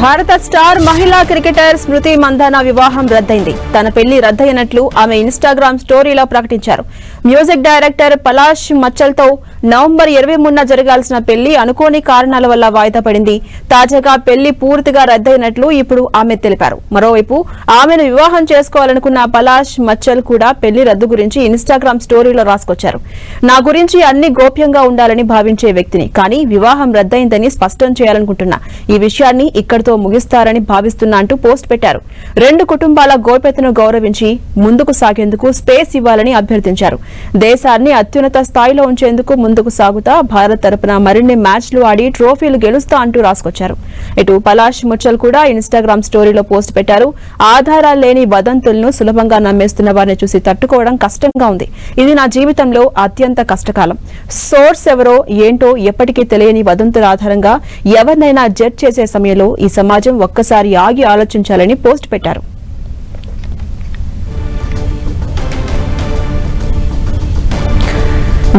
భారత స్టార్ మహిళా క్రికెటర్ స్మృతి మందానా వివాహం రద్దయింది. తన పెళ్లి రద్దయినట్లు ఆమె ఇన్స్టాగ్రామ్ స్టోరీలో ప్రకటించారు. మ్యూజిక్ డైరెక్టర్ పలాష్ మచ్చల్తో నవంబర్ 23న జరగాల్సిన పెళ్లి అనుకోని కారణాల వల్ల వాయిదా పడింది. తాజాగా పెళ్లి పూర్తిగా రద్దయినట్లు ఇప్పుడు ఆమె తెలిపారు. మరోవైపు ఆమెను వివాహం చేసుకోవాలనుకున్న పలాష్ మచ్చల్ కూడా పెళ్లి రద్దు గురించి ఇన్స్టాగ్రామ్ స్టోరీలో రాసుకొచ్చారు. నా గురించి అన్ని గోప్యంగా ఉండాలని భావించే వ్యక్తిని, కానీ వివాహం రద్దయిందని స్పష్టం చేయాలనుకుంటున్నా. ఈ విషయాన్ని ఇక్కడితో ముగిస్తారని భావిస్తున్నా అంటూ పోస్ట్ పెట్టారు. రెండు కుటుంబాల గోప్యతను గౌరవించి ముందుకు సాగేందుకు స్పేస్ ఇవ్వాలని అభ్యర్థించారు. దేశాన్ని అత్యున్నత స్థాయిలో ఉంచేందుకు ముందుకు సాగుతా భారత్ తరపున మరిన్ని మ్యాచ్లు ఆడి ట్రోఫీలు గెలుస్తా అంటూ రాసుకొచ్చారు. ఇటు పలాష్ ముచ్చల్ కూడా ఇన్స్టాగ్రామ్ స్టోరీలో పోస్ట్ పెట్టారు. ఆధారాలు లేని వదంతులను సులభంగా నమ్మేస్తున్న వారిని చూసి తట్టుకోవడం కష్టంగా ఉంది. ఇది నా జీవితంలో అత్యంత కష్టకాలం. సోర్స్ ఎవరో ఏంటో ఎప్పటికీ తెలియని వదంతుల ఆధారంగా ఎవరినైనా జడ్జ్ చేసే సమయంలో ఈ సమాజం ఒక్కసారి ఆగి ఆలోచించాలని పోస్ట్ పెట్టారు.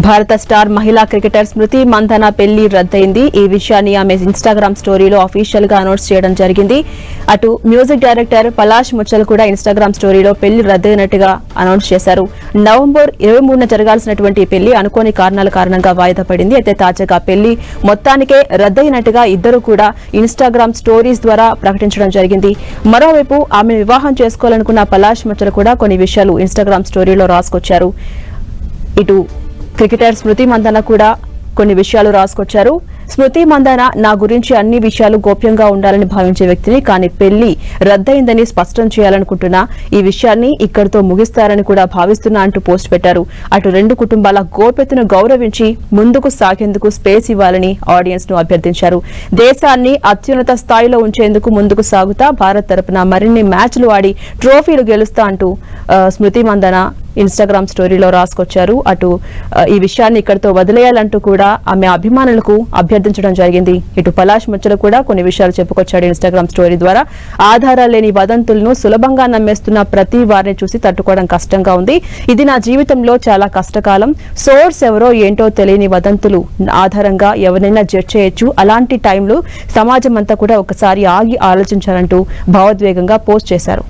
భారత స్టార్ మహిళా క్రికెటర్ స్మృతి మందానా పెళ్లి రద్దయింది. ఈ విషయాన్ని ఆమె ఇన్స్టాగ్రామ్ స్టోరీలో అఫీషియల్ గా అనౌన్స్ చేయడం జరిగింది. అటు మ్యూజిక్ డైరెక్టర్ పలాష్ ముచ్చల్ కూడా ఇన్స్టాగ్రామ్ స్టోరీలో పెళ్లి రద్దయినట్టుగా అనౌన్స్ చేశారు. నవంబర్ 23న జరగాల్సినటువంటి పెళ్లి అనుకోని కారణాల కారణంగా వాయిదా పడింది. అయితే తాజాగా పెళ్లి మొత్తానికే రద్దయినట్టుగా ఇద్దరు కూడా ఇన్స్టాగ్రామ్ స్టోరీస్ ద్వారా ప్రకటించడం జరిగింది. మరోవైపు ఆమె వివాహం చేసుకోవాలనుకున్న పలాష్ ముచ్చల్ కూడా కొన్ని విషయాలు ఇన్స్టాగ్రామ్ స్టోరీలో రాసుకొచ్చారు. ఇటు క్రికెటర్ స్మృతి మందానా కూడా కొన్ని విషయాలు రాసుకొచ్చారు. స్మృతి మందానా నా గురించి అన్ని విషయాలు గోప్యంగా ఉండాలని భావించే వ్యక్తిని, కానీ పెళ్లి రద్దయిందని స్పష్టం చేయాలనుకుంటున్నా. ఈ విషయాన్ని ఇక్కడితో ముగిస్తారని కూడా భావిస్తున్నా అంటూ పోస్ట్ పెట్టారు. అటు రెండు కుటుంబాల గోప్యతను గౌరవించి ముందుకు సాగేందుకు స్పేస్ ఇవ్వాలని ఆడియన్స్ ను అభ్యర్థించారు. దేశాన్ని అత్యున్నత స్థాయిలో ఉంచేందుకు ముందుకు సాగుతా భారత్ తరపున మరిన్ని మ్యాచ్లు ఆడి ట్రోఫీలు గెలుస్తా అంటూ స్మృతి మందానా ఇన్స్టాగ్రామ్ స్టోరీలో రాసుకొచ్చారు. అటు ఈ విషయాన్ని ఇక్కడితో వదిలేయాలంటూ కూడా ఆమె అభిమానులకు అభ్యర్థించడం జరిగింది. ఇటు పలాష్ ముచ్చలు కూడా కొన్ని విషయాలు చెప్పుకొచ్చాడు ఇన్స్టాగ్రామ్ స్టోరీ ద్వారా. ఆధారాలు లేని వదంతులను సులభంగా నమ్మేస్తున్న ప్రతి వారిని చూసి తట్టుకోవడం కష్టంగా ఉంది. ఇది నా జీవితంలో చాలా కష్టకాలం. సోర్స్ ఎవరో ఏంటో తెలియని వదంతులు ఆధారంగా ఎవరైనా జడ్జ్ చేయొచ్చు. అలాంటి టైంలో సమాజం అంతా కూడా ఒకసారి ఆగి ఆలోచించాలంటూ భావోద్వేగంగా పోస్ట్ చేశారు.